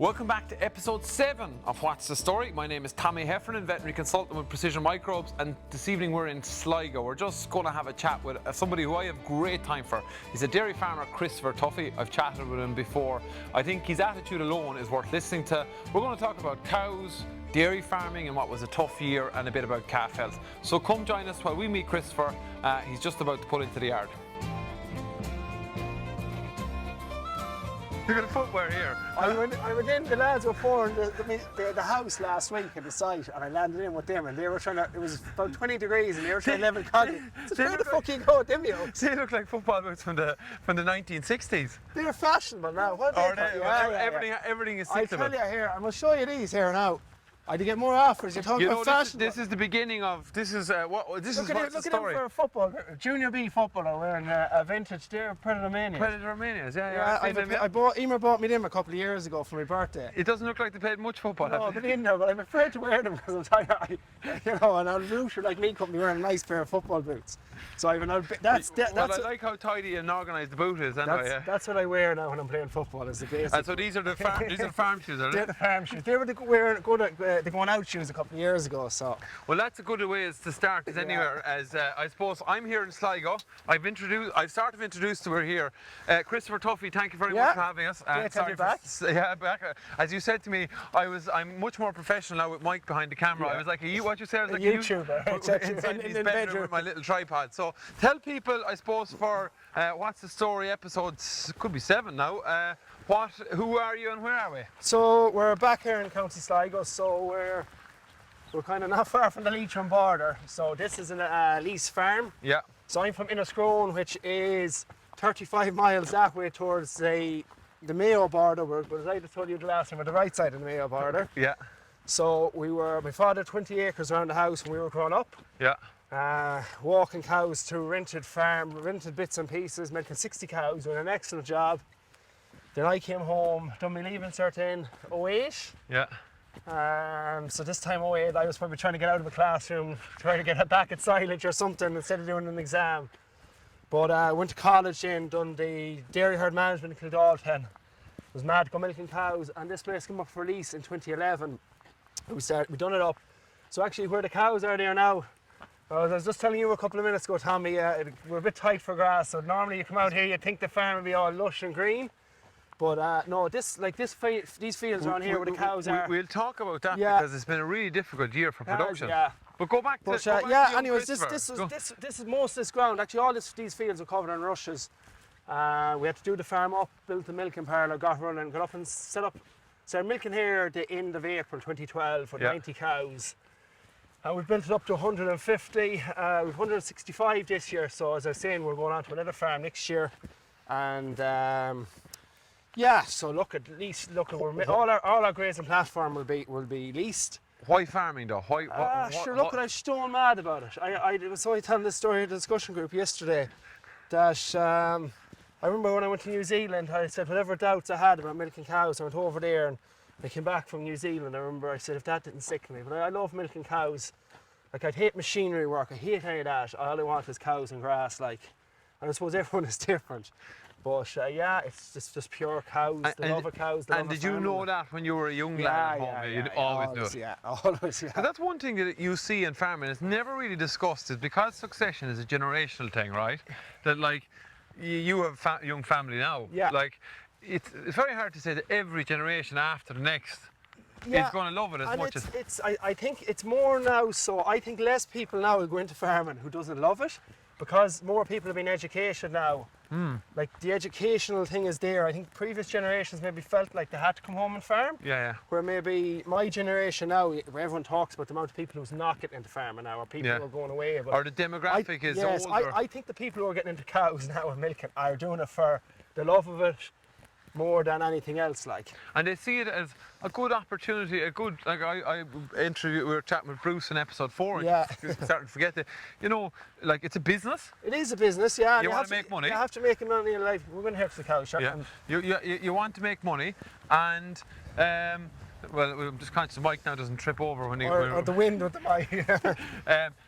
Welcome back to episode 7 of What's the Story. My name is Tommy Heffernan, veterinary consultant with Precision Microbes, and this evening we're in Sligo. We're just going to have a chat with somebody who I have great time for. He's a dairy farmer, Christopher Tuffy. I've chatted with him before. I think his attitude alone is worth listening to. We're going to talk about cows, dairy farming and what was a tough year, and a bit about calf health. So come join us while we meet Christopher. He's just about to pull into the yard. Look at the footwear here. I went in, the lads were pouring the house last week at the site, and I landed in with them, and they were trying to, it was about 20 degrees, and they were trying to level cotton. So where the fuck you go, them you? They look like football boots from the 1960s. They're fashionable now, what are they? Everything is I tell you here, I'm going to show you these here now. I had to get more offers. You're talking about fashion. This is the beginning of this is what's the story. Look at them for football. Junior B footballer wearing a vintage Predator Mania. Predator Manias, yeah. Emer bought me them a couple of years ago for my birthday. It doesn't look like they played much football. No, they didn't know, but I'm afraid to wear them because I'm tired. And a rooster like me couldn't be wearing a nice pair of football boots. So I like how tidy and organised the boot is. Anyway, that's what I wear now when I'm playing football. Is the basic. And so these are the farm shoes, are they? They're the farm shoes. They were the going out shoes a couple of years ago. So well, that's a good way to start. As anywhere, as I suppose I'm here in Sligo. I've sort of introduced to her here. Christopher Tuffy, thank you very much for having us. Great to have you back. Back. As you said to me, I'm much more professional now with Mike behind the camera. I was like, what you said? I was like, a YouTuber in his bedroom with my little tripod. So tell people, I suppose, for What's the Story episodes, could be 7 now. Who are you and where are we? So we're back here in County Sligo. So we're kind of not far from the Leitrim border. So this is a lease farm. Yeah. So I'm from Inniscrone, which is 35 miles that way towards the Mayo border. As I told you the last time, we're the right side of the Mayo border. Yeah. So my father had 20 acres around the house when we were growing up. Yeah. Walking cows to rented farm, rented bits and pieces, milking 60 cows, doing an excellent job. Then I came home, done my leaving cert in 08. Yeah. So this time 08, I was probably trying to get out of the classroom, trying to get back at silage or something instead of doing an exam. But I went to college then, done the dairy herd management in Kildalton. Was mad to go milking cows, and this place came up for lease in 2011. We done it up. So actually where the cows are there now, I was just telling you a couple of minutes ago, Tommy, we're a bit tight for grass, so normally you come out here, you'd think the farm would be all lush and green. But no, these fields around here where the cows are. We'll talk about that because it's been a really difficult year for production. Yeah. But go back to anyways, this is most of this ground. Actually, all these fields are covered in rushes. We had to do the farm up, built the milking parlour, got running, got up and set up. So milking here at the end of April 2012 with 90 cows. We've built it up to 150. We've 165 this year. So as I was saying, we're going on to another farm next year. And so all our grazing platform will be leased. Why farming though? I'm stone mad about it. I was only telling this story in the discussion group yesterday that I remember when I went to New Zealand, I said whatever doubts I had about milking cows, I went over there and I came back from New Zealand. I remember I said if that didn't sicken me, but I love milking cows. Like I'd hate machinery work, I hate any of that. All I want is cows and grass, and I suppose everyone is different. But it's just pure cows, the love of cows. And did you know that when you were a young lad at home? You always knew it. Yeah, always. Yeah. That's one thing that you see in farming. It's never really discussed. Is because succession is a generational thing, right? That you have a young family now. Yeah. It's very hard to say that every generation after the next is going to love it as much as. I think it's more now. So I think less people now will go into farming who doesn't love it, because more people have been educated now. Like the educational thing is there. I think previous generations maybe felt like they had to come home and farm. Yeah. Where maybe my generation now, where everyone talks about the amount of people who's not getting into farming now, or people who are going away. Or the demographic is older. I think the people who are getting into cows now and milking are doing it for the love of it more than anything else. And they see it as a good opportunity, we were chatting with Bruce in episode 4. Yeah. Starting to forget that, it's a business. It is a business, yeah. You want to make money. You have to make money in life. We're going to help the cows, sure. Yeah. You want to make money, and Well, I'm just conscious the mic now doesn't trip over when you. Or the wind with the mic.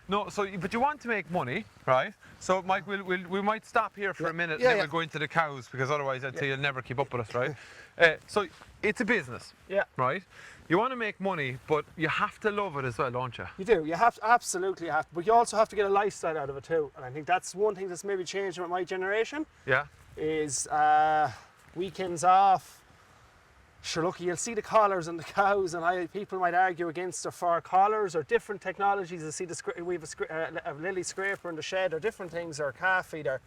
No, but you want to make money, right? So, Mike, we might stop here for a minute, and then we'll go into the cows, because otherwise I'd say you'll never keep up with us, right? So it's a business, right? You want to make money, but you have to love it as well, don't you? You do. You have to, absolutely have to. But you also have to get a lifestyle out of it too. And I think that's one thing that's maybe changing with my generation. Yeah. Is weekends off. Sure, look, you'll see the collars on the cows, and people might argue against or for collars or different technologies. You see we have a lily scraper in the shed, or different things, or calf feeder.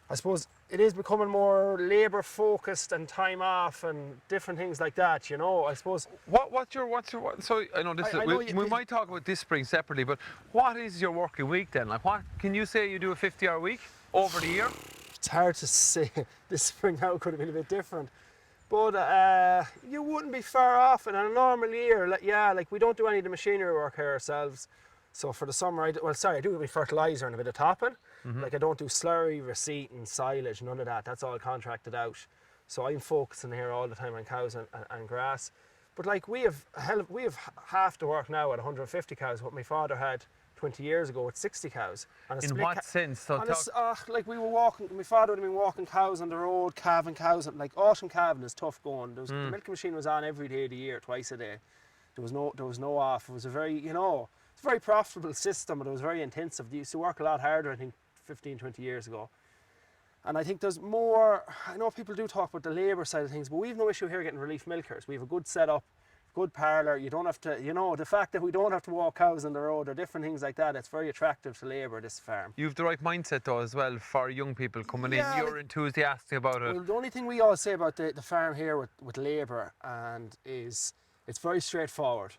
I suppose it is becoming more labour focused and time off and different things like that. You know, I suppose. So I know this. We might talk about this spring separately, but what is your working week then? Like, what can you say you do a 50-hour week over the year? It's hard to say. This spring now could have been a bit different. But you wouldn't be far off in a normal year. Like we don't do any of the machinery work here ourselves. So for the summer, I do my fertiliser and a bit of topping. Like I don't do slurry, receipt and silage, none of that. That's all contracted out. So I'm focusing here all the time on cows and grass. But like we have half the work now at 150 cows, what my father had 20 years ago with 60 cows. In what sense? So like we were walking, my father would have been walking cows on the road, calving cows. Like autumn calving is tough going. The milking machine was on every day of the year, twice a day. There was no off. It was a very, it's a very profitable system, but it was very intensive. They used to work a lot harder, I think, 15, 20 years ago. And I think there's more, I know people do talk about the labour side of things, but we've no issue here getting relief milkers. We have a good setup, good parlour. You don't have to, the fact that we don't have to walk cows on the road or different things like that, it's very attractive to labour, this farm. You have the right mindset though as well for young people coming in. You're enthusiastic about it. Well, the only thing we always say about the farm here with labour is it's very straightforward.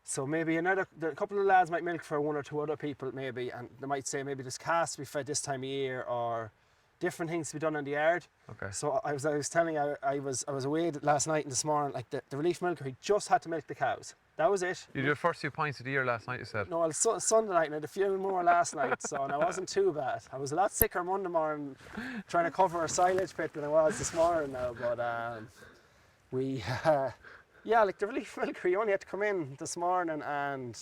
So maybe a couple of lads might milk for one or two other people maybe, and they might say maybe this calf to be fed this time of year, or different things to be done in the yard. Okay. So I was telling you, I was away last night and this morning, like the relief milker, he just had to milk the cows. That was it. You did the first 2 pints of the year last night, you said? No, it was Sunday night, and I had a few more last night, so it wasn't too bad. I was a lot sicker Monday morning trying to cover a silage pit than I was this morning now, but like the relief milker, you only had to come in this morning and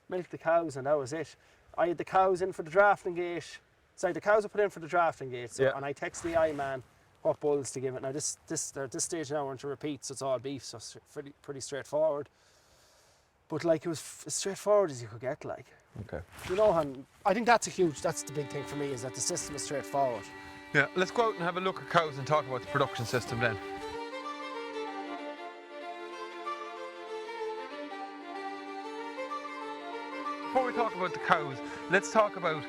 milk the cows, and that was it. I had the cows in for the drafting gate. Sorry, the cows were put in for the drafting gate, and I text the eye man what bulls to give it. Now this stage now we're into repeat, so it's all beef, so it's pretty straightforward. But like it was as straightforward as you could get, like. Okay. And I think that's the big thing for me, is that the system is straightforward. Yeah, let's go out and have a look at cows and talk about the production system then. Before we talk about the cows, let's talk about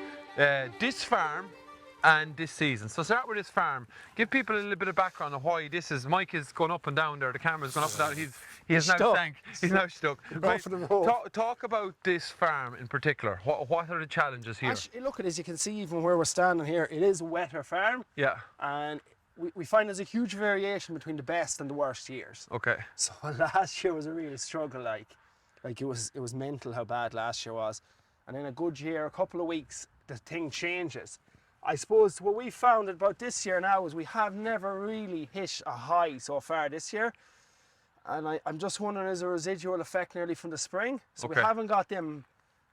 this farm and this season. So start with this farm. Give people a little bit of background on why this is. Mike is going up and down there. The camera's going up and down. He's now sank. He's now stuck. Right. Talk about this farm in particular. What are the challenges here? Actually, look, as you can see, even where we're standing here, it is a wetter farm. Yeah. And we find there's a huge variation between the best and the worst years. Okay. So last year was a real struggle. Like it was mental how bad last year was. And in a good year, a couple of weeks, the thing changes. I suppose what we found about this year now is we have never really hit a high so far this year. And I'm just wondering, is a residual effect nearly from the spring? So we haven't got them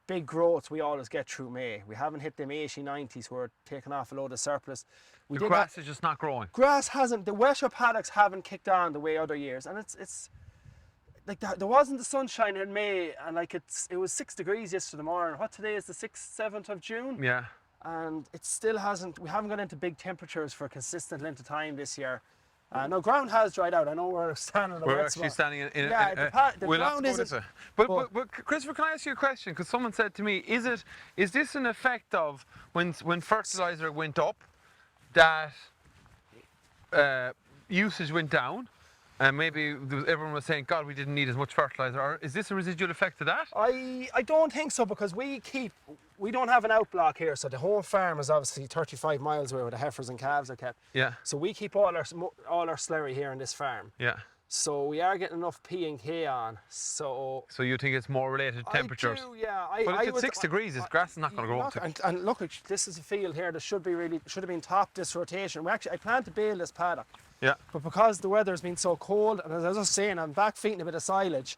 big growths we always get through May. We haven't hit them 80, 90s where we're taking off a load of surplus. The grass is just not growing. Grass hasn't, the wetter paddocks haven't kicked on the way other years. And it's like there wasn't the sunshine in May, and like it was 6 degrees yesterday morning. What today is the 6th, 7th of June? Yeah. And it still we haven't gone into big temperatures for a consistent length of time this year. No, ground has dried out. I know we're standing on a wet spot. Standing in the ground isn't. But Christopher, can I ask you a question? Because someone said to me, is this an effect of when fertilizer went up, that usage went down? And maybe everyone was saying, God, we didn't need as much fertilizer. Or is this a residual effect of that? I don't think so, because we don't have an outblock here. So the whole farm is obviously 35 miles away where the heifers and calves are kept. Yeah. So we keep all our slurry here in this farm. Yeah. So we are getting enough P and K on. So you think it's more related to temperatures? I do, yeah. But if it's 6 degrees, grass is not going to grow up. And look, this is a field here that should have been topped this rotation. I plan to bale this paddock. Yeah. But because the weather's been so cold, and as I was saying, I'm back feeding a bit of silage.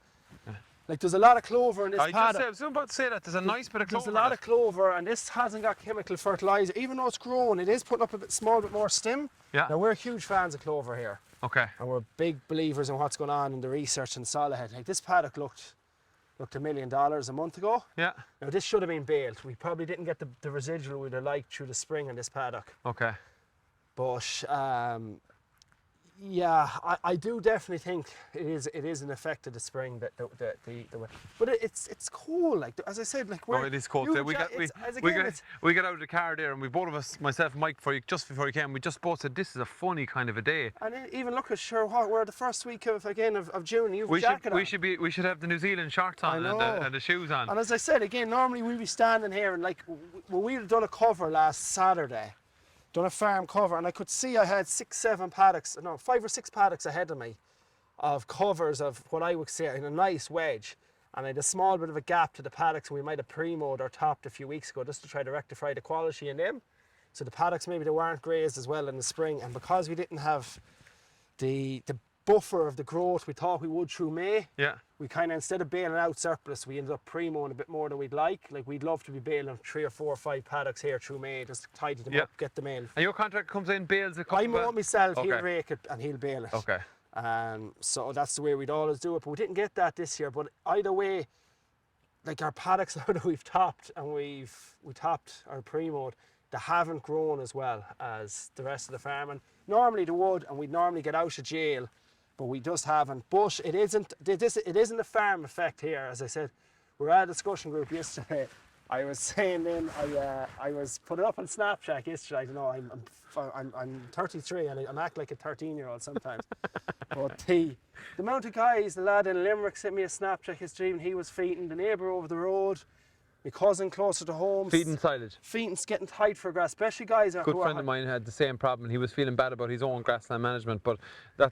Like there's a lot of clover in this paddock. I was about to say that there's a nice bit of clover. There's a lot of clover, and this hasn't got chemical fertilizer. Even though it's grown, it is putting up a bit small bit more stem. Yeah. Now we're huge fans of clover here. Okay. And we're big believers in what's going on in the research in Solihull. Like this paddock looked $1 million a month ago. Yeah. Now this should have been baled. We probably didn't get the residual we'd have liked through the spring in this paddock. Okay. But yeah, I do definitely think it is an effect of the spring that but it's cool. Like as I said, like it is cold. We got out of the car there, and we both of us, myself and Mike, just before you came, we just both said this is a funny kind of a day. And even look at we're the first week of June. You've a jacket on. We should have the New Zealand shorts on and the shoes on. And as I said again, normally we'd be standing here and like we'd have done a cover last Saturday. Done a farm cover, and I could see I had 5 or 6 paddocks ahead of me of covers of what I would say in a nice wedge, and I had a small bit of a gap to the paddocks we might have pre-mowed or topped a few weeks ago just to try to rectify the quality in them. So the paddocks maybe they weren't grazed as well in the spring, and because we didn't have the buffer of the growth we thought we would through May, we kind of, instead of baling out surplus, we ended up pre-mowing a bit more than we'd like. Like we'd love to be baling 3 or 4 or 5 paddocks here through May, just tidy them up, get them in. And your contract comes in, bales a couple. I mow it myself, he'll rake it and he'll bale it. Okay. So that's the way we'd always do it, but we didn't get that this year. But either way, like our paddocks now that we've topped and we topped our pre-mowed, they haven't grown as well as the rest of the farm. And normally they would, and we'd normally get out of jail, but we just haven't. But it isn't a farm effect here. As I said, we were at a discussion group yesterday. I was saying then, I was putting up on Snapchat yesterday. I don't know, I'm 33 and I'm act like a 13-year-old sometimes. But the amount of guys, the lad in Limerick sent me a Snapchat yesterday, and he was feeding the neighbour over the road, my cousin closer to home. Feeding silage. Feeding's getting tight for grass, especially guys. Good friend of mine had the same problem. He was feeling bad about his own grassland management, but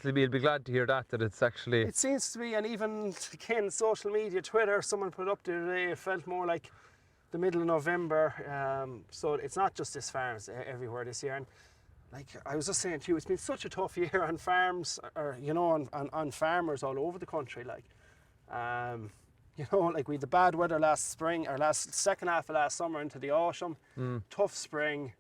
he'll be glad to hear that it's actually. It seems to be, and even again, social media, Twitter, someone put up the other day, it felt more like the middle of November. So it's not just this farm, it's everywhere this year. And like I was just saying to you, it's been such a tough year on farms, or on farmers all over the country. Like, like we had the bad weather last spring, or second half of last summer into the autumn. Tough spring.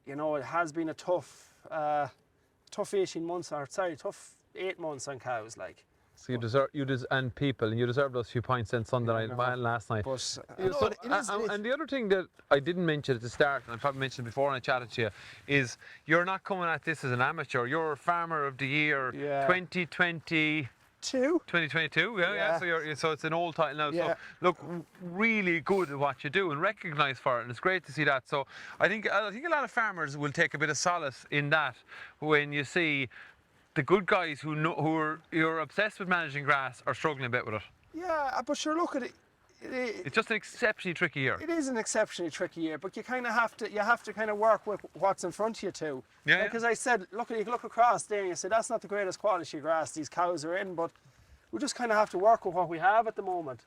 It has been a tough 18 months, tough 8 months on cows. Like. So you deserve those few points in Sunday night and last night. But, and the other thing that I didn't mention at the start, and I probably mentioned before when I chatted to you, is you're not coming at this as an amateur. You're Farmer of the Year 2022. 2022, yeah. So it's an old title now. So look, really good at what you do and recognised for it, and it's great to see that. So I think a lot of farmers will take a bit of solace in that when you see the good guys who are obsessed with managing grass are struggling a bit with it. Yeah, but sure, look at it. It's just an exceptionally tricky year. It is an exceptionally tricky year, but you have to kind of work with what's in front of you too. Yeah. Because I said, you look across there and you say that's not the greatest quality of grass these cows are in, but we just kind of have to work with what we have at the moment.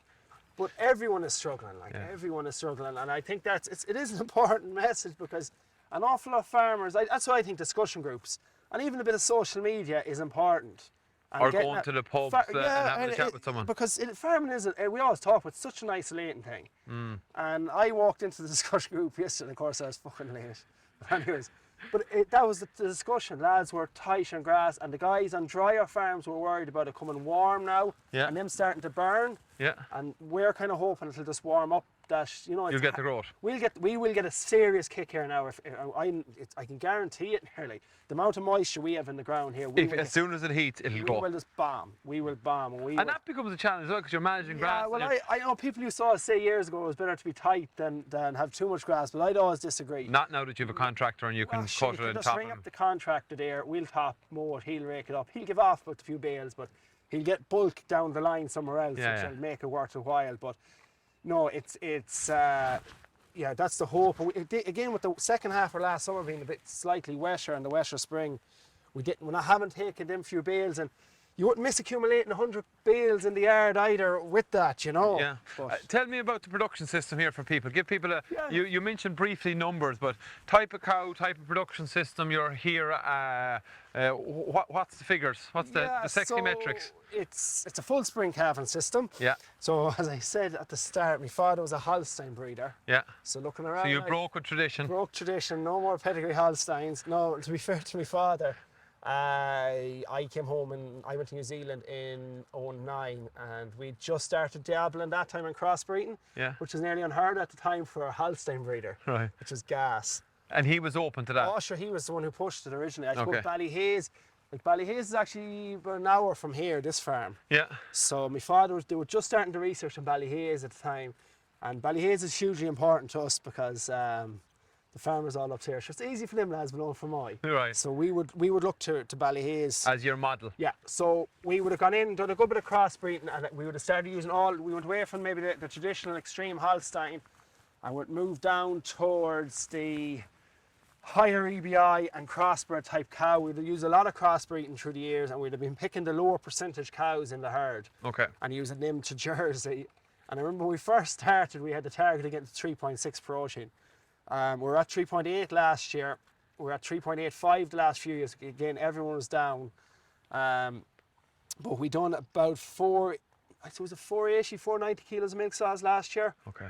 But everyone is struggling, everyone is struggling, and I think it is an important message, because an awful lot of farmers. That's why I think discussion groups and even a bit of social media is important. And or going to the pub and having a chat with someone. Because farming isn't, we always talk about, it's such an isolating thing. And I walked into the discussion group yesterday, and of course I was fucking late. Anyways, but that was the discussion. Lads were tight on grass, and the guys on drier farms were worried about it coming warm now, and them starting to burn. Yeah. And we're kind of hoping it'll just warm up. That you'll get the growth. We will get a serious kick here now. I can guarantee it. Nearly the amount of moisture we have in the ground here. As soon as it heats, it'll go. We will just bomb. We will bomb. And that becomes a challenge as well, because you're managing grass. Well, I know people who saw us say years ago it was better to be tight than have too much grass, but I'd always disagree. Not now that you have a contractor and you can cut it and just top ring up the contractor there. We'll mow it. He'll rake it up. He'll give off about a few bales, but he'll get bulk down the line somewhere else, which will make it worth a while. But no, it's that's the hope. Again, with the second half of last summer being a bit slightly wetter and the wetter spring, we haven't taken them few bales, and you wouldn't miss accumulating 100 bales in the yard either with that, you know. Yeah. But Tell me about the production system here for people. Give people a. Yeah. You mentioned briefly numbers, but type of cow, type of production system. You're here. What's the figures? What's the sexy metrics? It's a full spring calving system. Yeah. So as I said at the start, my father was a Holstein breeder. Yeah. So looking around. So you broke with tradition. Broke tradition. No more pedigree Holsteins. No, to be fair to my father. I came home and I went to New Zealand in 2009 and we just started dabbling that time in crossbreeding, which was nearly unheard of at the time for a Holstein breeder, right? Which was gas. And he was open to that? Oh sure, he was the one who pushed it originally. I suppose Ballyhaise, like Ballyhaise is actually about an hour from here, this farm. Yeah. So my father they were just starting to research on Ballyhaise at the time, and Ballyhaise is hugely important to us because the farmers all up here. So it's easy for them lads, but not for mine. Right. So we would look to Ballyhaise as your model. Yeah. So we would have gone in, done a good bit of crossbreeding, and we would have started using we went away from maybe the traditional extreme Holstein, and would move down towards the higher EBI and crossbred type cow. We'd have used a lot of crossbreeding through the years, and we'd have been picking the lower percentage cows in the herd. Okay. And using them to Jersey. And I remember when we first started, we had the target of getting to 3.6 protein. We were at 3.8 last year. We were at 3.85 the last few years. Again, everyone was down. But we done about 480, 490 kilos of milk solids last year. Okay.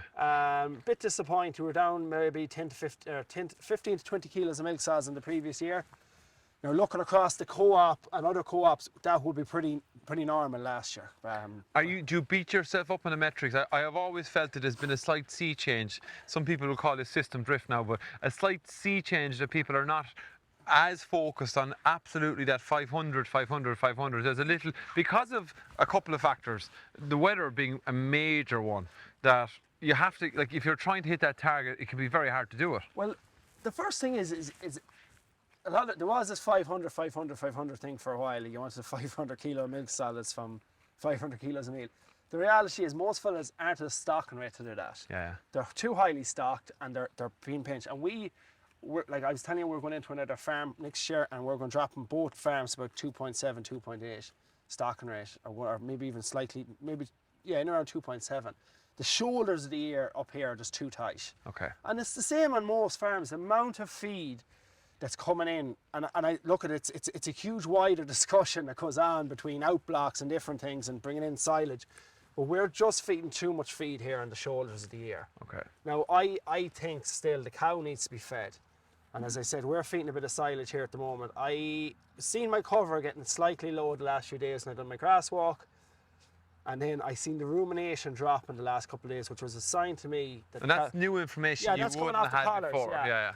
Bit disappointing. We were down maybe 15 to 20 kilos of milk solids in the previous year. Now looking across the co-op and other co-ops, that would be pretty normal last year. Do you beat yourself up on the metrics? I have always felt that there's been a slight sea change. Some people will call it system drift now, but a slight sea change that people are not as focused on absolutely that 500. There's a little, because of a couple of factors, the weather being a major one, that you have to, like, if you're trying to hit that target, it can be very hard to do it. Well, the first thing is a lot of, there was this 500 thing for a while. You wanted 500 kilo milk solids from 500 kilos of meal. The reality is most fellas aren't as stocking rate to do that. Yeah. They're too highly stocked and they're being pinched. And we're, like I was telling you, we're going into another farm next year and we're going to drop in both farms about 2.7, 2.8 stocking rate, or maybe even slightly, in around 2.7. The shoulders of the ear up here are just too tight. Okay. And it's the same on most farms. The amount of feed that's coming in, and I look at it, it's a huge wider discussion that goes on between outblocks and different things and bringing in silage, but we're just feeding too much feed here on the shoulders of the ear. Okay. Now I think still the cow needs to be fed, and as I said, we're feeding a bit of silage here at the moment. I seen my cover getting slightly low the last few days and I've done my grass walk, and then I seen the rumination drop in the last couple of days, which was a sign to me that. And that's new information you wouldn't have had before. Yeah.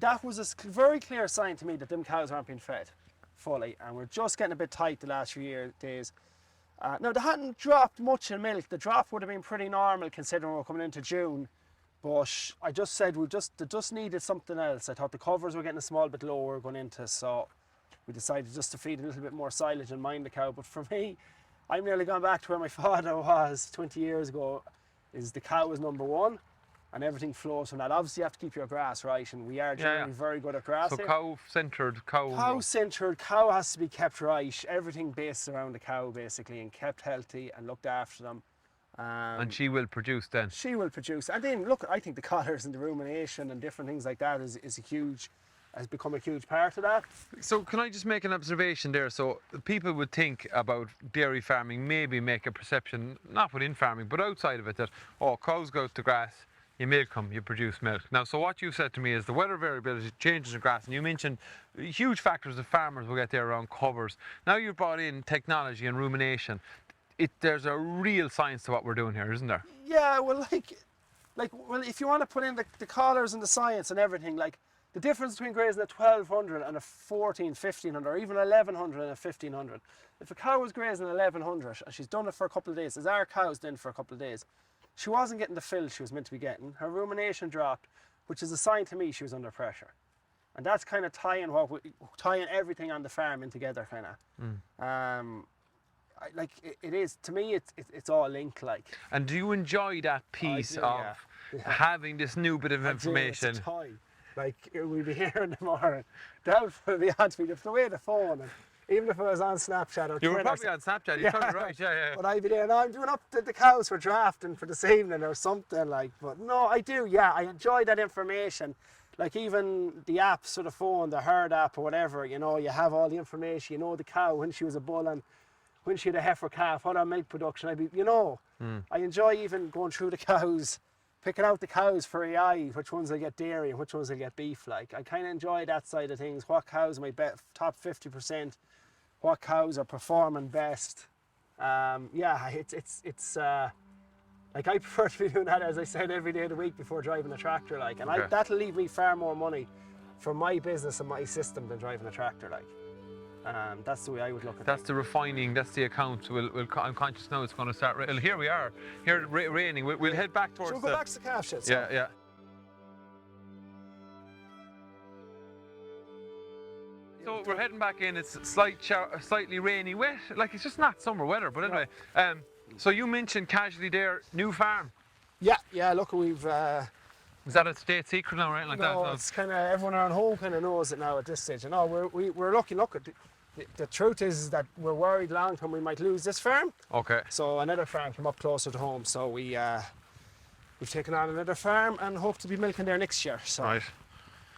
That was a very clear sign to me that them cows aren't being fed fully, and we're just getting a bit tight the last few days. Now they hadn't dropped much in milk. The drop would have been pretty normal considering we're coming into June, but I just said they just needed something else. I thought the covers were getting a small bit lower going into, so we decided just to feed a little bit more silage and mind the cow. But for me, I'm nearly gone back to where my father was 20 years ago. Is the cow is number one, and everything flows from that. Obviously, you have to keep your grass right, and we are generally very good at grass. So cow-centred, Cow-centred, cow has to be kept right. Everything based around the cow, basically, and kept healthy and looked after them. And she will produce then? She will produce. And then, look, I think the collars and the rumination and different things like that has become a huge part of that. So can I just make an observation there? So people would think about dairy farming, maybe make a perception, not within farming, but outside of it, that, oh, cows go to grass, you milk them, you produce milk. Now, so what you said to me is the weather variability changes in grass, and you mentioned huge factors that farmers will get there around covers. Now you've brought in technology and rumination. There's a real science to what we're doing here, isn't there? Yeah, well, well, if you want to put in the collars and the science and everything, like, the difference between grazing a 1200 and a 1500, or even 1100 and a 1500. If a cow was grazing 1100 and she's done it for a couple of days, as our cow's done for a couple of days, she wasn't getting the fill she was meant to be getting. Her rumination dropped, which is a sign to me she was under pressure. And that's kind of tying everything on the farm in together, kind of. It is, to me, it's all linked, like. And do you enjoy that piece having this new bit of information? Like, we'd be here in the morning. That would be on to me, the way the phone, and Even if I was on Snapchat or You were Twitter. probably on Snapchat. You're totally right. Yeah. But I'd be there, no, I'm doing up the cows for drafting for this evening or something like. But no, I do, yeah, I enjoy that information. Like even the apps for the phone, the herd app or whatever, you know, you have all the information, you know the cow, when she was a bull and when she had a heifer calf, what our milk production, I enjoy even going through the cows, picking out the cows for AI, which ones will get dairy and which ones will get beef. Like, I kind of enjoy that side of things. What cows might bet top 50%, what cows are performing best. Yeah, it's like I prefer to be doing that, as I said, every day of the week before driving a tractor. Like, and that'll leave me far more money for my business and my system than driving a tractor. Like, that's the way I would look at it. That's the refining. That's the account. I'm conscious now. It's going to start. Here we are. Here raining. We'll head back towards. So we'll go back to the calf shed. Yeah. So we're heading back in. It's slightly rainy, wet. Like, it's just not summer weather. But anyway, so you mentioned casually there, new farm. Yeah. Look, we've. Is that a state secret now, right? Like that? No, it's kind of everyone around home kind of knows it now at this stage. You know, we're lucky. Look, the truth is that we're worried long term we might lose this farm. Okay. So another farm came up closer to home. So we've taken on another farm and hope to be milking there next year. So. Right.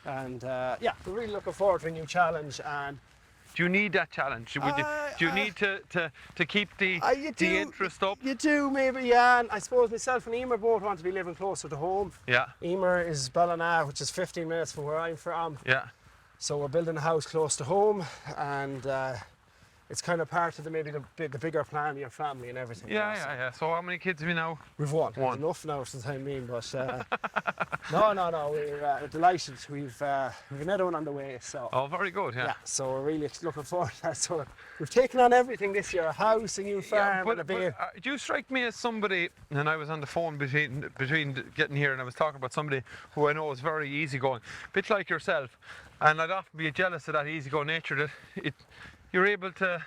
And yeah, we're really looking forward to a new challenge. And do you need that challenge? Do you need to keep the interest up? You do, maybe, yeah. And I suppose myself and Emer both want to be living closer to home. Yeah. Emer is Ballina, which is 15 minutes from where I'm from. Yeah. So we're building a house close to home, and it's kind of part of the bigger plan of your family and everything. Yeah. So how many kids have you now? We've one. Enough now for the time being, but no. We're delighted. We've another one on the way. So. Oh, very good. Yeah. So we're really looking forward to that. So we've taken on everything this year: a house, a new farm, and a baby. You strike me as somebody, and I was on the phone between getting here, and I was talking about somebody who I know is very easygoing, a bit like yourself, and I'd often be jealous of that easygoing nature that you're able to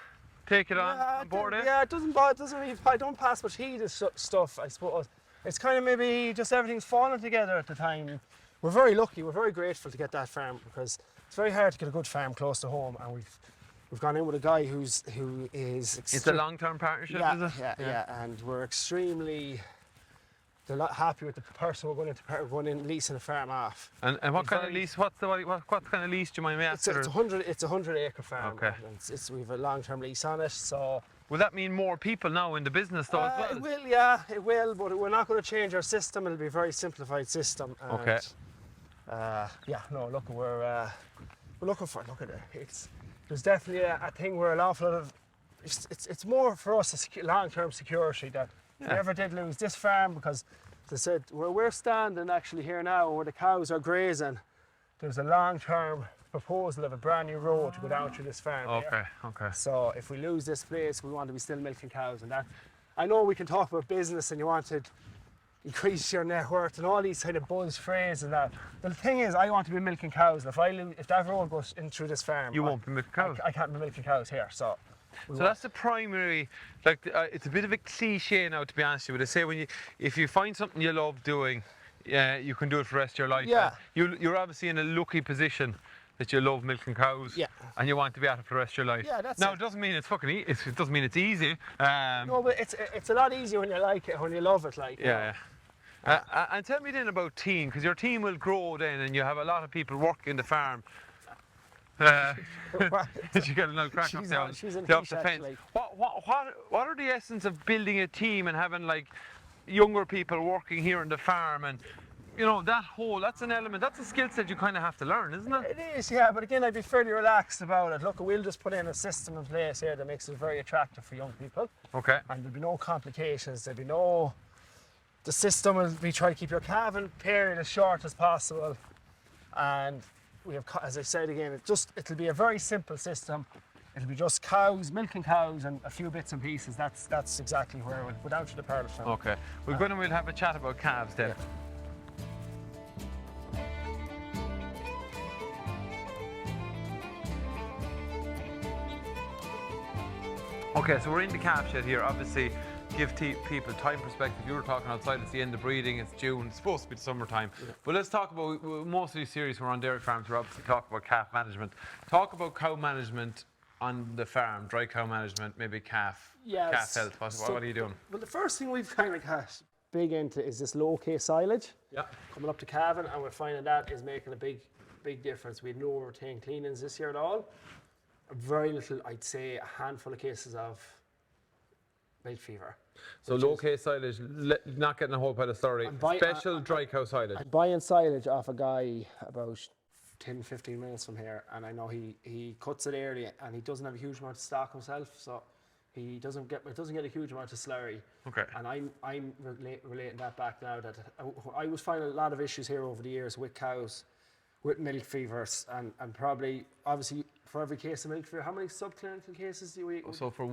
take it on board. Yeah, it doesn't really. I don't pass much heat of stuff, I suppose. It's kind of maybe just everything's falling together at the time. We're very lucky. We're very grateful to get that farm because it's very hard to get a good farm close to home, and we've gone in with a guy who is. It's a long-term partnership, is it? Yeah, and we're extremely. They're not happy with the person we're going in leasing the farm off. And what kind of lease? What kind of lease do you mind me asking? It's a 100-acre farm. Okay. And we've a long-term lease on it, so. Will that mean more people now in the business though as well? It will, yeah, it will, but we're not going to change our system. It'll be a very simplified system. And, okay. Look, we're looking for. Look at it. There's definitely a thing where an awful lot of. It's more for us a long-term security that if we ever did lose this farm, because as I said, where we're standing actually here now, where the cows are grazing, there's a long-term proposal of a brand new road to go down through this farm. Okay. So if we lose this place, we want to be still milking cows, and that. I know we can talk about business and you want to increase your net worth and all these kind of buzz phrases and that. But the thing is, I want to be milking cows. If that road goes in through this farm, you won't be milking cows. I can't be milking cows here. So that's the primary. Like it's a bit of a cliche now, to be honest with you. But they say if you find something you love doing, you can do it for the rest of your life. Yeah. You're obviously in a lucky position that you love milking cows. Yeah. And you want to be at it for the rest of your life. Yeah, that's now it. It doesn't mean it's fucking easy. It doesn't mean it's easy. No, but it's a lot easier when you like it, when you love it, like. Yeah. And tell me then about team, because your team will grow then, and you have a lot of people working the farm. You get another crack up down the fence. What are the essence of building a team and having like younger people working here on the farm, and you know that's an element, that's a skill set you kind of have to learn, isn't it? It is, yeah, but again, I'd be fairly relaxed about it. Look, we'll just put in a system in place here that makes it very attractive for young people. Okay. And there'll be no complications. The system will be trying to keep your calving period as short as possible, and we have, as I said again, it'll be a very simple system. It'll be just cows, milking cows, and a few bits and pieces. That's exactly where we'll go down to the parlour farm. Okay, we'll have a chat about calves then. Okay, so we're in the calf shed here. Obviously, give people time perspective. You were talking outside, it's the end of breeding, it's June, it's supposed to be the summertime. Yeah. But let's talk about, most of these series we're on dairy farms, we're obviously talking about calf management. Talk about cow management on the farm? Dry cow management, maybe calf Yes. health. What are you doing? Well, the first thing we've kind of got big into is this low K silage. Yeah. Coming up to calving, and we're finding that is making a big difference. We had no retained cleanings this year at all. Very little, I'd say a handful of cases of milk fever. So low K silage, not getting a whole pile of slurry. Special dry cow silage. I'm buying silage off a guy about 10-15 minutes from here, and I know he cuts it early, and he doesn't have a huge amount of stock himself, so he doesn't get a huge amount of slurry. Okay. And I'm relating that back now that I was finding a lot of issues here over the years with cows, with milk fevers, and probably obviously for every case of milk fever, how many subclinical cases do we? So for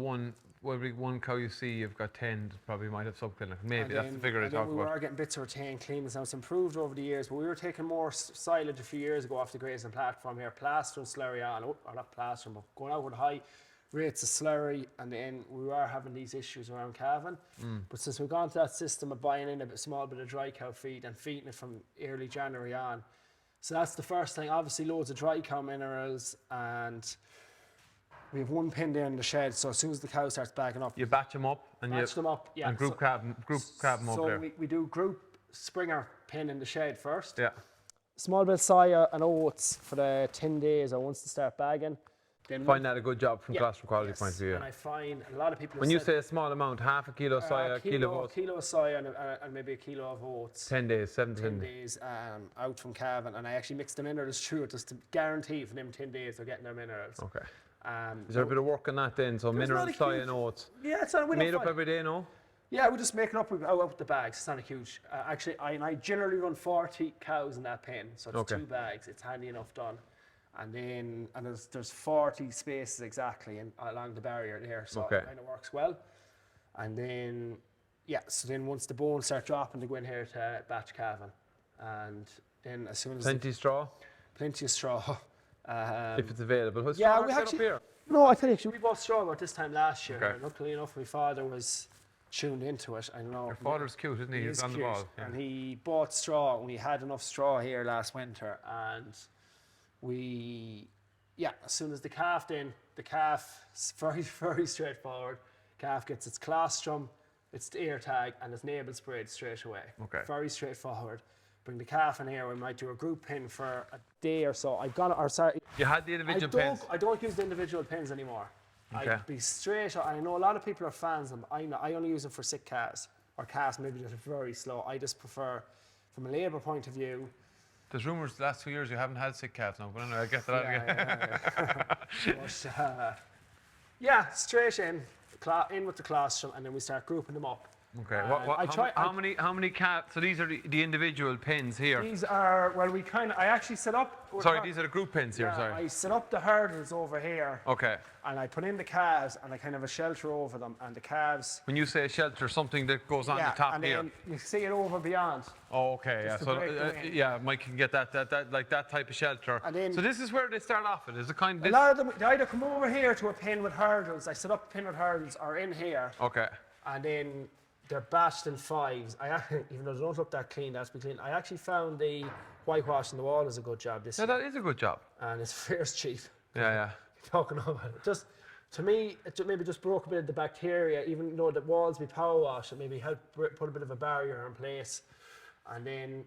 every one cow you see, you've got 10 that probably might have subclinical. Maybe that's the figure I talk about. We were getting bits of retained cleanings. Now it's improved over the years, but we were taking more silage a few years ago off the grazing platform here, plastering slurry on, or not plastering, but going out with high rates of slurry, and then we were having these issues around calving. But since we've gone to that system of buying in a small bit of dry cow feed and feeding it from early January on, so that's the first thing. Obviously loads of dry cow minerals, and we have one pen there in the shed, so as soon as the cow starts backing up, You batch them up and and group crab them up there. So we do group Springer pen in the shed first. Yeah. Small bit of soya and oats for the 10 days or once to start bagging. Then Find that a good job from cholesterol quality point of view. And I find a lot of people. When you say a small amount, half a kilo soya, kilo of oats. Kilo of soya and maybe a kilo of oats. 10 days, 7 to 10 days out from calving, and I actually mix the minerals through it just to guarantee for them 10 days they're getting their minerals. Okay. Is there a bit of work on that then? So mineral, soya and oats. Yeah, it's not. Made up every day, no? Yeah, we just make it up out with the bags. It's not a huge. Actually, I generally run 40 cows in that pen, so it's 2 bags. It's handy enough done. And then there's 40 spaces exactly along the barrier there, so it kind of works well. And then so then once the bones start dropping, they go in here to batch calving, and then as soon as plenty of straw. If it's available. What's yeah, we actually. Up here? No, I tell you, we bought straw about this time last year. Okay. And luckily enough, my father was tuned into it. I know. Your father's cute, isn't he? He's on the ball. Yeah. And he bought straw, and we had enough straw here last winter, and as soon as the calf is very, very straightforward. Calf gets its colostrum, its ear tag, and its navel sprayed straight away. Okay. Very straightforward. Bring the calf in here, we might do a group pin for a day or so. You had the individual pins? I don't use the individual pins anymore. Okay. I'd be straight. I know a lot of people are fans of them. I only use them for sick calves, or calves maybe that are very slow. I just prefer, from a labour point of view. There's rumours the last 2 years you haven't had sick calves now, but anyway, I get that again. But, straight in with the colostrum, and then we start grouping them up. Okay. How many calves? So these are the individual pins here. These are I actually set up. Sorry, these are the group pins here. Sorry. I set up the hurdles over here. Okay. And I put in the calves, and I kind of a shelter over them, and the calves. When you say a shelter, something that goes on the top and here. then you see it over beyond. Oh, okay. Yeah. So Mike can get that like that type of shelter. So this is where they start off. It is a kind. A lot of them they either come over here to a pin with hurdles. I set up a pin with hurdles, or in here. Okay. And then they're batched in 5s. Even though they don't look that clean, that's be clean. I actually found the whitewashing the wall is a good job this year. That is a good job. And it's fierce cheap. Yeah. Talking about it. Just, to me, it maybe just broke a bit of the bacteria, even though the walls be power washed, it maybe helped put a bit of a barrier in place. And then,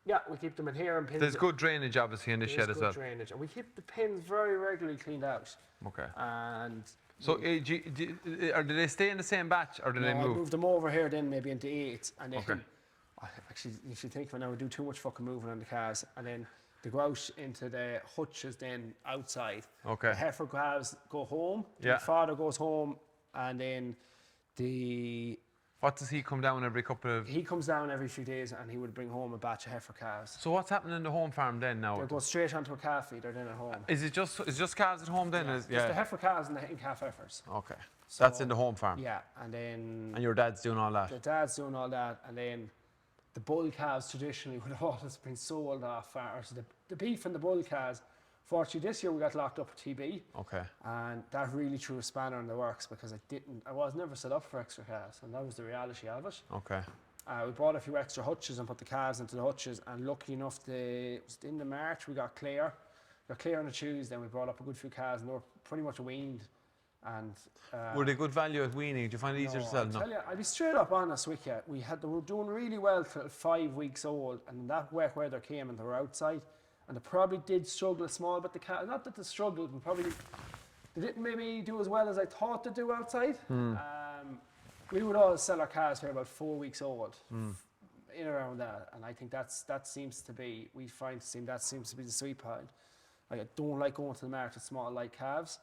we keep them in here and pins. There's good drainage, obviously, in the shed as well. Drainage. And we keep the pins very regularly cleaned out. Okay. And so, do they stay in the same batch, or do they move? I moved them over here then maybe into 8, and then actually, if you think of it now, we do too much fucking moving on the cars, and then they go out into the hutches then outside. Okay. The heifer calves go home. My father goes home, and then What does he come down every couple of? He comes down every few days, and he would bring home a batch of heifer calves. So what's happening in the home farm then now? They go straight onto a calf feeder then at home. Is it just calves at home then? Just the heifer calves and the calf heifers. Okay. So that's in the home farm. Yeah, and then. And your dad's doing all that. The dad's doing all that, and then the bull calves traditionally would have always been sold off farmers. The beef and the bull calves. Fortunately, this year we got locked up with TB. Okay. And that really threw a spanner in the works because I was never set up for extra calves, and that was the reality of it. Okay. We bought a few extra hutches and put the calves into the hutches, and lucky enough, in the March we got clear. We're clear on a Tuesday, and we brought up a good few calves, and they were pretty much weaned. And were they good value at weaning? Did you find it easier to sell? No, I'll tell you, I'll be straight up honest with you. They were doing really well till 5 weeks old, and that wet weather came, and they were outside, and they probably did struggle small. But the calves, not that they struggled, but probably they didn't maybe do as well as I thought they'd do outside. We would always sell our calves here about 4 weeks old, in around that, and I think that seems to be the sweet point. Like, I don't like going to the market with small light calves,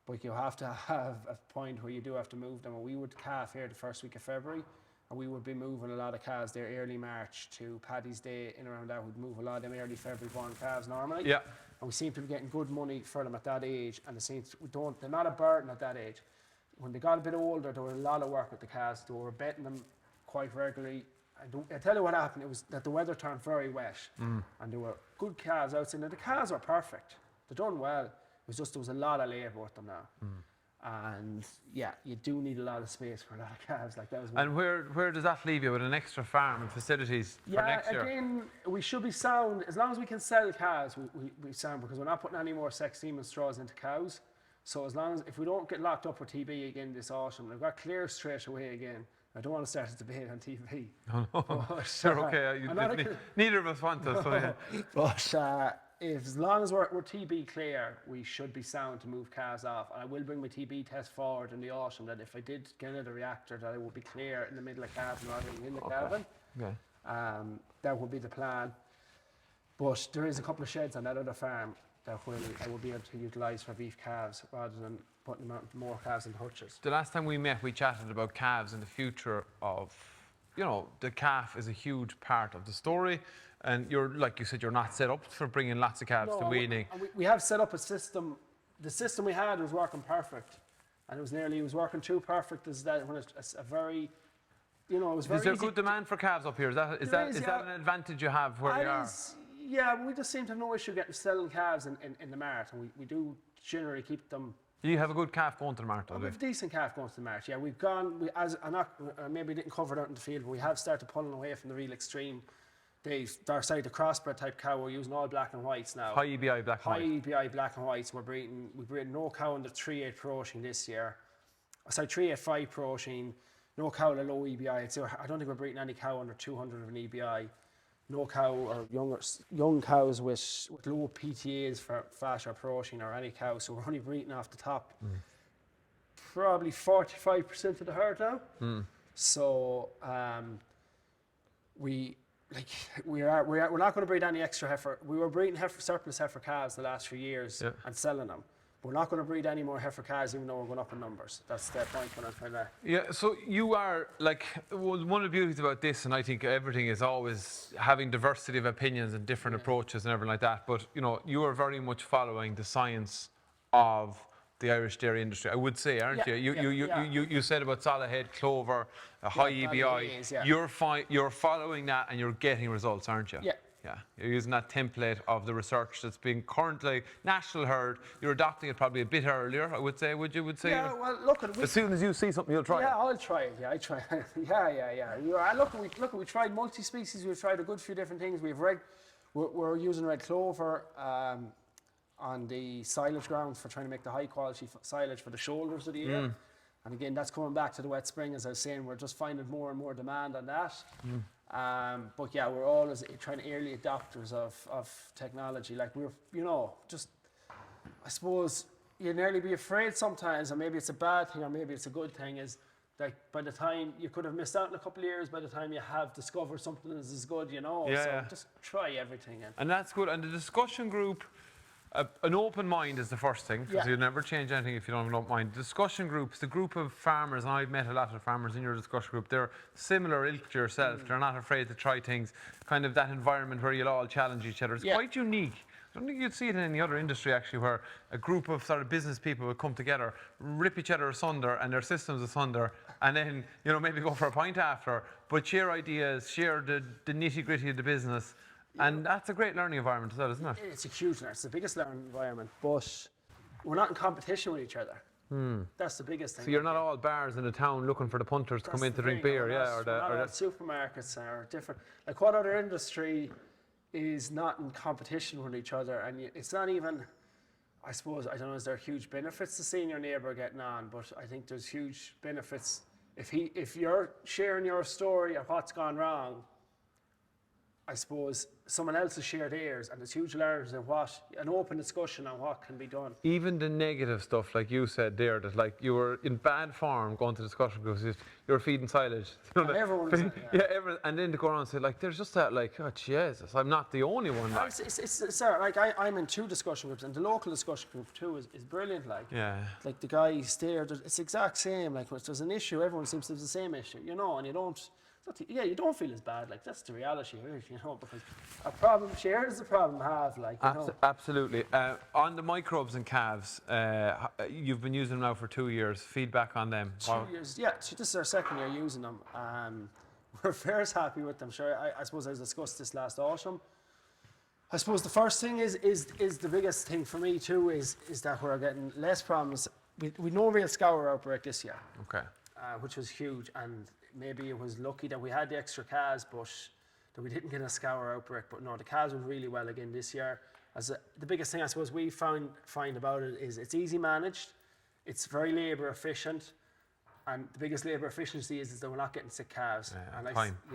but you have to have a point where you do have to move them. And we would calf here the first week of February, and we would be moving a lot of calves there early March to Paddy's Day, in around that. We'd move a lot of them early February born calves normally. Yeah. And we seem to be getting good money for them at that age, and they're not a burden at that age. When they got a bit older, there was a lot of work with the calves. They were betting them quite regularly. I tell you what happened, it was that the weather turned very wet, and there were good calves outside. Now, the calves were perfect. They're done well. It was just there was a lot of labour with them now. And yeah, you do need a lot of space for a lot of calves. Like that was. And where does that leave you with an extra farm and facilities for next year? Yeah, again, we should be sound. As long as we can sell calves, we sound, because we're not putting any more sex semen straws into cows. So if we don't get locked up with TB again this autumn, we've got clear straight away again. I don't want to start a debate on TV. No, sure, okay. Neither of us want to. So yeah. But as long as we're TB clear, we should be sound to move calves off. And I will bring my TB test forward in the autumn, that if I did get another reactor, that I will be clear in the middle of calving rather than in the calving. Okay. That would be the plan. But there is a couple of sheds on that other farm that I will be able to utilise for beef calves rather than putting them out more calves in hutches. The last time we met, we chatted about calves and the future of, the calf is a huge part of the story. And like you said, you're not set up for bringing lots of calves to weaning. We have set up a system. The system we had was working perfect. And it was working too perfect as that when it's a very, it was very Is there easy. good demand for calves up here? Is that an advantage you have where you are? Yeah, we just seem to have no issue selling calves in the mart, and we do generally keep them. You have a good calf going to the mart, We have a decent calf going to the mart. Yeah, we've gone. Maybe didn't cover it out in the field, but we have started pulling away from the real extreme. The crossbred type cow. We're using all black and whites now. High EBI black and white. High EBI black and whites. We breed no cow under 3.8 protein this year. 3.85 protein. No cow at a low EBI. I don't think we're breeding any cow under 200 of an EBI. No cow or young cows with low PTAs for fat or protein or any cow. So we're only breeding off the top. Probably 45% of the herd now. So we're not going to breed any extra heifer. We were breeding surplus heifer calves the last few years and selling them. We're not going to breed any more heifer calves, even though we're going up in numbers. That's the point when I'm trying to. Yeah, so you are, one of the beauties about this, and I think everything is always having diversity of opinions and different approaches and everything like that, but, you are very much following the science of the Irish dairy industry, I would say, aren't you? You said about solid head, clover, high EBI. You're following that and you're getting results, aren't you? Yeah. Yeah, you're using that template of the research that's being currently national herd. You're adopting it probably a bit earlier, I would say. Would you say? Yeah, well, look at it. As soon as you see something, you'll try it. Yeah, I'll try it. Yeah, I try. We tried multi-species. We've tried a good few different things. We're using red clover on the silage grounds for trying to make the high quality silage for the shoulders of the year. And again, that's coming back to the wet spring, as I was saying. We're just finding more and more demand on that. But yeah, we're always trying to early adopters of technology. Like I suppose you nearly be afraid sometimes, and maybe it's a bad thing or maybe it's a good thing, is like by the time you could have missed out in a couple of years, by the time you have discovered something that's as good, so just try everything. And that's good. And the discussion group, an open mind is the first thing, because you never change anything if you don't have an open mind. Discussion groups, the group of farmers, and I've met a lot of farmers in your discussion group, they're similar ilk to yourself. They're not afraid to try things, kind of that environment where you'll all challenge each other. It's quite unique. I don't think you'd see it in any other industry, actually, where a group of sort of business people would come together, rip each other asunder and their systems asunder, and then, maybe go for a pint after, but share ideas, share the nitty-gritty of the business. And that's a great learning environment as well, isn't it? It's a huge learning. It's the biggest learning environment, but we're not in competition with each other. That's the biggest thing. So you're not all bars in the town looking for the punters to come in to drink beer, or supermarkets are different. Like what other industry is not in competition with each other, and it's not even. I suppose, I don't know, is there huge benefits to seeing your neighbour getting on? But I think there's huge benefits if you're sharing your story of what's gone wrong. I suppose someone else has shared theirs, and there's huge learnings in an open discussion on what can be done. Even the negative stuff, like you said there, that like you were in bad form going to discussion groups, you were feeding silage. You know, And everyone was and then to go around and say, like, there's just that, like, oh, Jesus, I'm not the only one. Like. Sir, like I'm in 2 discussion groups, and the local discussion group too is brilliant. Like, like the guy stared, it's the exact same. Like, when there's an issue, everyone seems to have the same issue, you know, and you don't. You don't feel as bad. Like, that's the reality, you know, because a problem shared is a problem halved. Like, you know. Absolutely. On the microbes and calves, you've been using them now for 2 years. Feedback on them? 2 years, yeah. So this is our 2nd year using them. We're very happy with them. Sure, I suppose I discussed this last autumn. I suppose the first thing is the biggest thing for me too is that we're getting less problems. We no real scour outbreak this year. Okay. Which was huge, and maybe it was lucky that we had the extra calves, but that we didn't get a scour outbreak. But no, the calves went really well again this year. The biggest thing I suppose we find about it is it's easy managed, it's very labour efficient, and the biggest labour efficiency is that we're not getting sick calves. Yeah,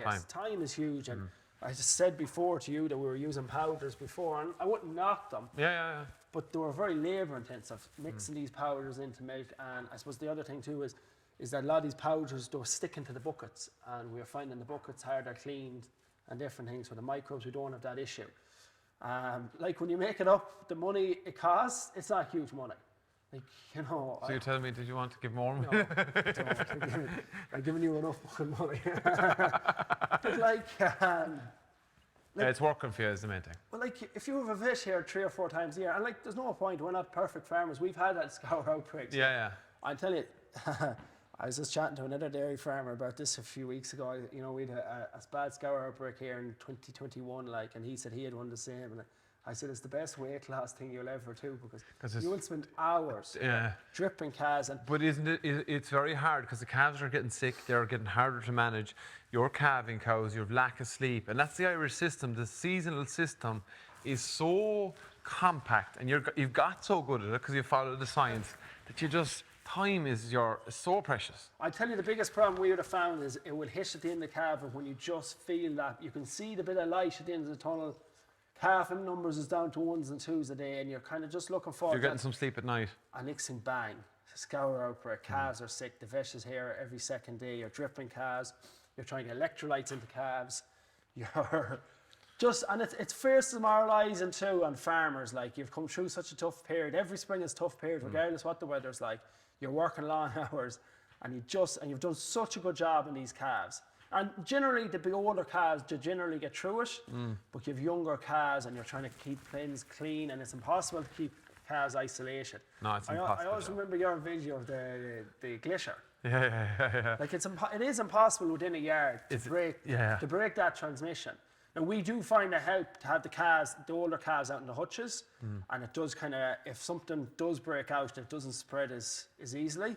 and time is huge. And I just said before to you that we were using powders before, and I wouldn't knock them. Yeah. But they were very labour intensive, mixing these powders into milk. And I suppose the other thing too is that a lot of these powders, they were sticking to the buckets, and we were finding the buckets harder cleaned and different things. With the microbes, we don't have that issue. Like, when you make it up, the money it costs, it's not huge money. Like, you know. So you're telling me, did you want to give more money? No, I don't. I'm giving you enough fucking money. But like, it's working for you is the main thing. Well, like, if you have a vet here 3 or 4 times a year, and like, there's no point, we're not perfect farmers. We've had that scour outbreaks. Yeah. I'll tell you, I was just chatting to another dairy farmer about this a few weeks ago. You know, we had a bad scour outbreak here in 2021, like, and he said he had one the same. And I said, it's the best weight loss thing you'll ever do, because you will spend hours dripping calves. But isn't it? It's very hard because the calves are getting sick. They're getting harder to manage. You're calving cows. You have lack of sleep, and that's the Irish system. The seasonal system is so compact, and you've got so good at it because you follow the science that you just. Time is so precious. I tell you, the biggest problem we would have found is it will hit at the end of the calving when you just feel that you can see the bit of light at the end of the tunnel. Calving numbers is down to 1s and 2s a day, and you're kind of just looking forward. You're getting some sleep at night. And next thing, bang, scour outbreak. Calves are sick. The vet is here every 2nd day. You're dripping calves. You're trying to get electrolytes into calves. You're just, and it's fierce demoralising too on farmers. Like, you've come through such a tough period. Every spring is a tough period, regardless what the weather's like. You're working long hours, and you've done such a good job in these calves. And generally, the big older calves generally get through it, but you have younger calves, and you're trying to keep pens clean, and it's impossible to keep calves isolated. No, it's impossible. I always remember your video of the glacier. Yeah. Like, it is impossible within a yard to break that transmission. Now, we do find it help to have the older calves out in the hutches, and it does kind of, if something does break out, it doesn't spread as easily.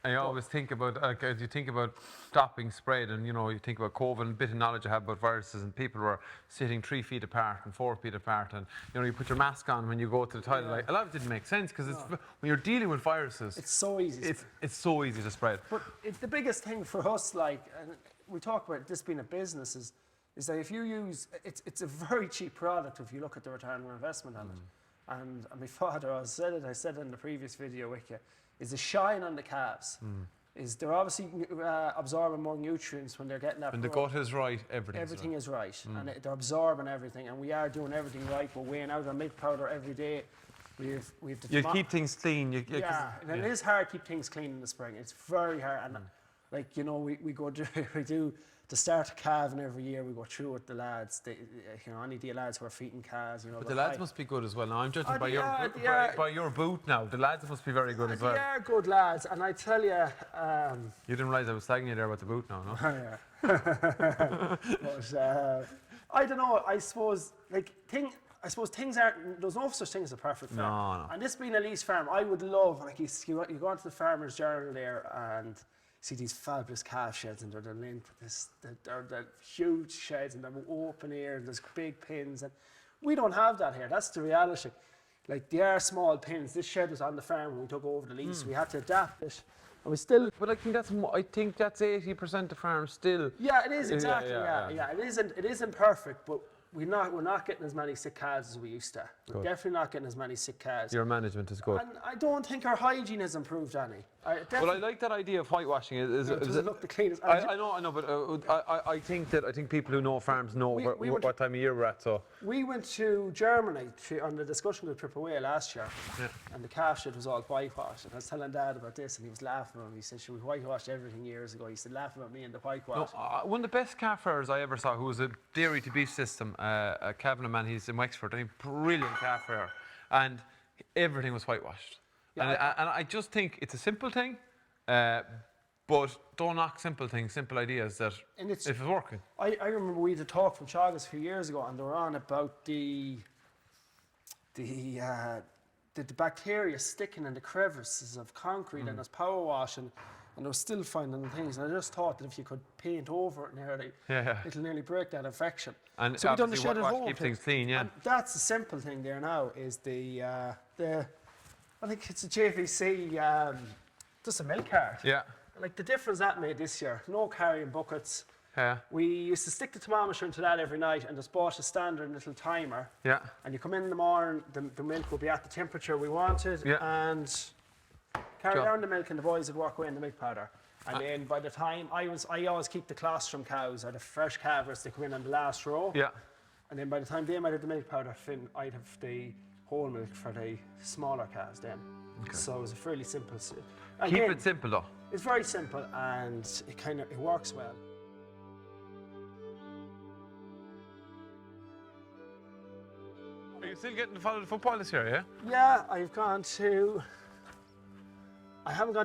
I always think about, as you think about stopping spread, and you think about COVID, and a bit of knowledge I have about viruses, and people were sitting 3 feet apart and 4 feet apart, and you put your mask on when you go to the toilet. Like, a lot of it didn't make sense because when you're dealing with viruses, it's so easy. It's so easy to spread. But the biggest thing for us, like, and we talk about this being a business, is that if you use, it's a very cheap product if you look at the return on investment on it. And my father, I said it in the previous video with you, is the shine on the calves. Is they're obviously absorbing more nutrients when they're getting that. When the gut is right, everything is right. And they're absorbing everything, and we are doing everything right. We're weighing out our milk powder every day. We've you keep things clean. And it is hard to keep things clean in the spring. It's very hard. And like, we do to start calving every year. We go through with the lads. Only the lads who are feeding calves. But the lads must be good as well. Now I'm judging by your boot. Now the lads must be very good as well. They are good lads, and I tell you. You didn't realise I was slagging you there about the boot now, no? But I don't know. I suppose things aren't. There's no such thing as a perfect farm. No. And this being a lease farm, I would love, like, you go onto the Farmer's Journal there, and see these fabulous calf sheds, and they're the length of this, they're huge sheds, and they're open air, and there's big pins, and we don't have that here. That's the reality. Like, they are small pins. This shed was on the farm when we took over the lease. We had to adapt it, and we still. But I think that's 80% of farms still. Yeah, it is exactly. Yeah. It isn't perfect, but we're not getting as many sick calves as we used to. We're definitely not getting as many sick calves. Your management is good. And I don't think our hygiene has improved any. Well, I like that idea of whitewashing. Does it look the cleanest? I know, but I think people who know farms know what time of year we're at. So we went to Germany on the discussion group trip away last year, and the calf shed was all whitewashed. And I was telling Dad about this, and he was laughing at me. He said, "We whitewashed everything years ago." He said, laughing at me and the whitewash. No, one of the best calf farmers I ever saw, who was a dairy to beef system, a Cavanagh man. He's in Wexford, and he's a brilliant calf farmer, and everything was whitewashed. Yeah, and I just think it's a simple thing, but don't knock simple things, simple ideas that if it's working. I remember we had a talk from Chagas a few years ago, and they were on about the bacteria sticking in the crevices of concrete, and there's power washing, and they were still finding things. And I just thought that if you could paint over it nearly, it'll nearly break that infection. And so we done the shed at home. Keep things clean, yeah. And that's the simple thing there now, is I think it's a JVC, just a milk cart. Yeah. Like, the difference that made this year, no carrying buckets. Yeah. We used to stick the thermometer into that every night and just bought a standard little timer. Yeah. And you come in the morning, the milk will be at the temperature we wanted, and carry down the milk, and the boys would walk away in the milk powder. And then by the time I always keep the colostrum cows, or the fresh calvers, they come in on the last row. Yeah. And then by the time they might have the milk powder, I'd have the whole milk for the smaller calves then. Okay. So it was a fairly simple. Keep it simple though. It's very simple, and it works well. Are you still getting to follow the football this year, yeah? Yeah, I haven't gone to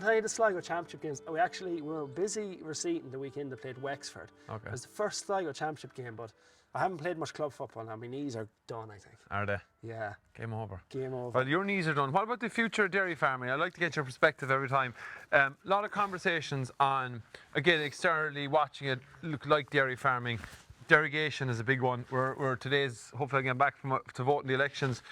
any of the Sligo Championship games. We were busy receiving the weekend they played Wexford. Okay. It was the first Sligo Championship game, but I haven't played much club football now. My knees are done, I think. Are they? Yeah. Game over. Game over. Well, your knees are done. What about the future of dairy farming? I'd like to get your perspective every time. A lot of conversations on, again, externally watching it look like dairy farming. Derogation is a big one. We're today's hopefully getting back to vote in the elections.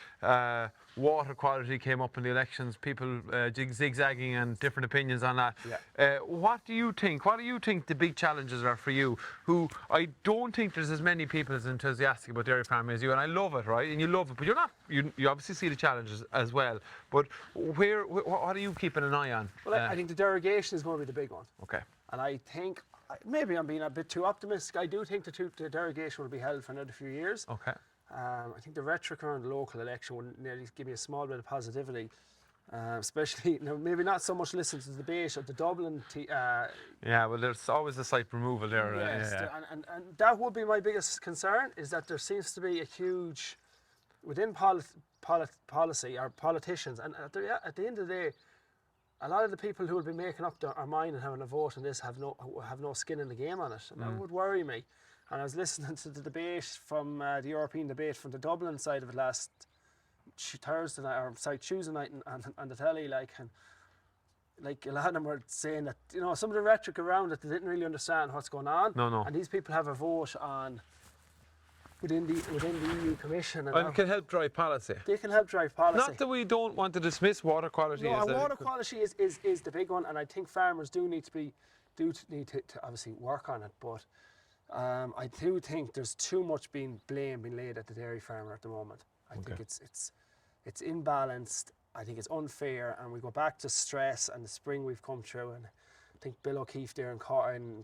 Water quality came up in the elections. People zigzagging and different opinions on that. Yeah. What do you think? What do you think the big challenges are for you? Who I don't think there's as many people as enthusiastic about dairy farming as you, and I love it, right? And you love it, but you're not. You obviously see the challenges as well. But what are you keeping an eye on? Well, I think the derogation is going to be the big one. Okay. And I think. Maybe I'm being a bit too optimistic. I do think the derogation will be held for another few years. Okay. I think the rhetoric around the local election would nearly give me a small bit of positivity, especially maybe not so much listening to the debate of the Dublin. Yeah, well, there's always a slight removal there. Yes, and that would be my biggest concern, is that there seems to be a huge within policy or politicians, and at the end of the day, a lot of the people who will be making up their mind and having a vote on this have no skin in the game on it, and that would worry me. And I was listening to the debate from the European debate from the Dublin side of it last Tuesday night on the telly, and a lot of them were saying that some of the rhetoric around it, they didn't really understand what's going on. No. And these people have a vote on. Within the EU Commission. And can help drive policy. They can help drive policy. Not that we don't want to dismiss water quality. No, water quality is the big one, and I think farmers do need to obviously work on it. But I do think there's too much blame being laid at the dairy farmer at the moment. I think it's imbalanced. I think it's unfair, and we go back to stress and the spring we've come through. And I think Bill O'Keefe there in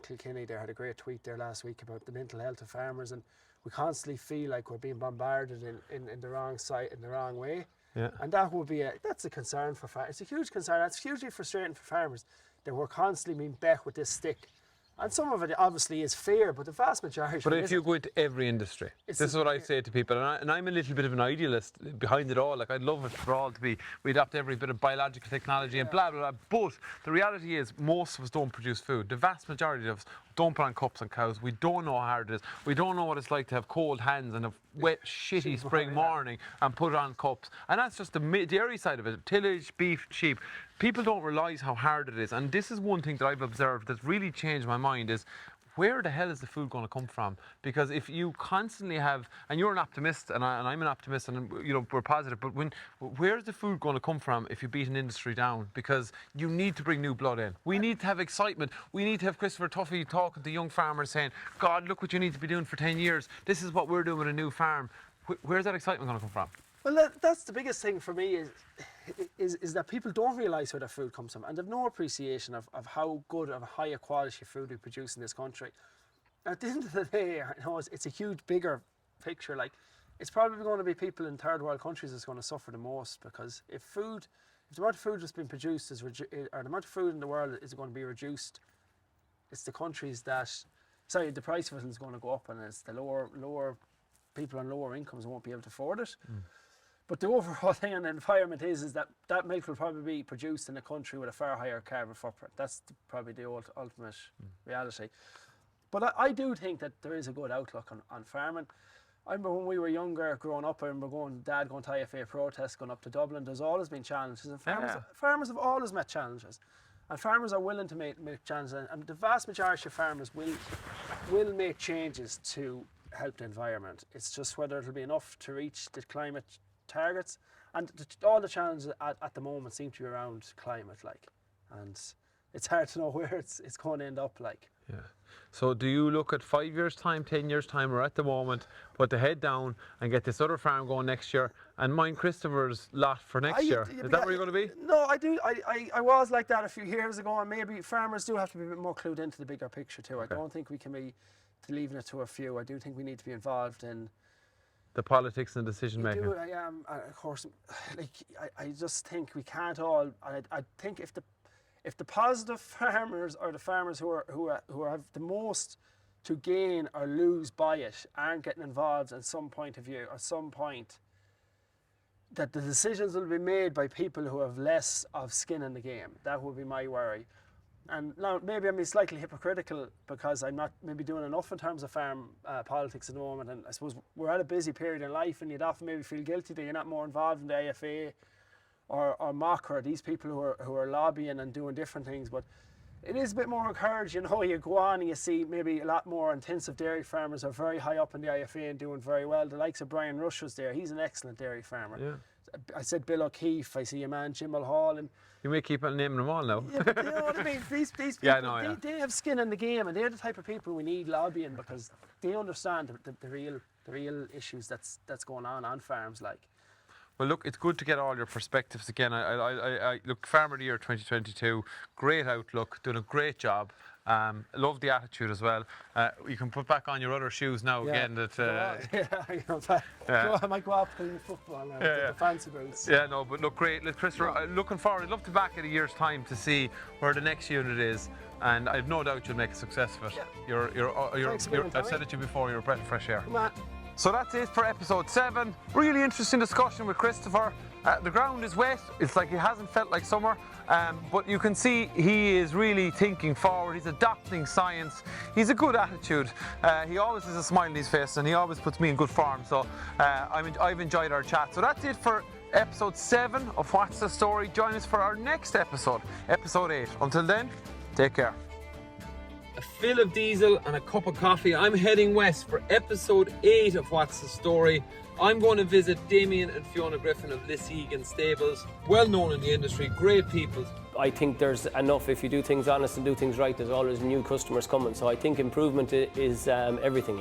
Kilkenny there had a great tweet there last week about the mental health of farmers, and we constantly feel like we're being bombarded in the wrong side, in the wrong way. Yeah. And that's a concern for farmers. It's a huge concern. That's hugely frustrating for farmers that we're constantly being bet with this stick. And some of it obviously is fair, but the vast majority. But if you go into every industry, this is what I say to people, and I'm a little bit of an idealist behind it all. Like, I'd love it for all to be, we adopt every bit of biological technology and blah, blah, blah. But the reality is, most of us don't produce food. The vast majority of us don't put on cups on cows. We don't know how hard it is. We don't know what it's like to have cold hands and a wet, shitty spring morning and put it on cups. And that's just the dairy side of it. Tillage, beef, sheep. People don't realise how hard it is. And this is one thing that I've observed that's really changed my mind is, where the hell is the food going to come from? Because if you constantly have, and you're an optimist, and I'm an optimist, and we're positive, but where's the food going to come from if you beat an industry down? Because you need to bring new blood in. We need to have excitement. We need to have Christopher Tuffy talking to young farmers saying, God, look what you need to be doing for 10 years. This is what we're doing with a new farm. Where's that excitement going to come from? Well, that's the biggest thing for me is that people don't realise where their food comes from, and they've no appreciation of how good of a higher quality food we produce in this country. At the end of the day, it's a huge, bigger picture. Like, it's probably going to be people in third world countries that's going to suffer the most, because if the amount of food that's been produced or the amount of food in the world is going to be reduced, it's the countries that, the price of it is going to go up, and it's the lower people on lower incomes won't be able to afford it. But the overall thing on the environment is that milk will probably be produced in a country with a far higher carbon footprint. That's probably the ultimate reality. But I do think that there is a good outlook on farming. I remember when we were younger, growing up, I remember Dad going to IFA protests, going up to Dublin. There's always been challenges, and farmers have always met challenges. And farmers are willing to make challenges, and the vast majority of farmers will make changes to help the environment. It's just whether it'll be enough to reach the climate targets, and all the challenges at the moment seem to be around climate, and it's hard to know where it's going to end up, Yeah. So do you look at 5 years time, 10 years time, or at the moment put the head down and get this other farm going next year and mind Christopher's lot for next year? Is that where you're going to be? No, I do. I was like that a few years ago, and maybe farmers do have to be a bit more clued into the bigger picture too. Okay. I don't think we can be leaving it to a few. I do think we need to be involved in the politics and decision making. I am, of course. I just think we can't all. I think if the positive farmers, or the farmers who have the most to gain or lose by it, aren't getting involved in some point of view, or some point, that the decisions will be made by people who have less of skin in the game. That would be my worry. And now maybe I'm being slightly hypocritical because I'm not maybe doing enough in terms of farm politics at the moment, and I suppose we're at a busy period in life, and you'd often maybe feel guilty that you're not more involved in the AFA or MOCR, these people who are lobbying and doing different things. But it is a bit more encouraging, you go on and you see maybe a lot more intensive dairy farmers are very high up in the IFA and doing very well. The likes of Brian Rush was there. He's an excellent dairy farmer. Yeah. I said Bill O'Keefe, I see a man, Jim Mulhall, and you may keep on naming them all now. Yeah, but you know what I mean? These people, they have skin in the game, and they're the type of people we need lobbying, because they understand the real issues that's going on farms, Well, look, it's good to get all your perspectives again. I look, Farmer of the Year 2022, great outlook, doing a great job. Love the attitude as well. You can put back on your other shoes now again. I might go off playing football now, the fancy boots. Yeah, no, but look, great. Christopher, looking forward. I'd love to be back in a year's time to see where the next unit is, and I've no doubt you'll make a success of it. Yeah. I've said it to you before, you're a breath of fresh air. Come on. So that's it for episode 7. Really interesting discussion with Christopher. The ground is wet. It's like it hasn't felt like summer, but you can see he is really thinking forward. He's adopting science. He's a good attitude. He always has a smile on his face, and he always puts me in good form. So I've enjoyed our chat. So that's it for episode 7 of What's the Story. Join us for our next episode, episode 8. Until then, take care. A fill of diesel and a cup of coffee. I'm heading west for episode 8 of What's the Story. I'm going to visit Damien and Fiona Griffin of Lissegan Stables. Well known in the industry, great people. I think there's enough. If you do things honest and do things right, there's always new customers coming. So I think improvement is everything,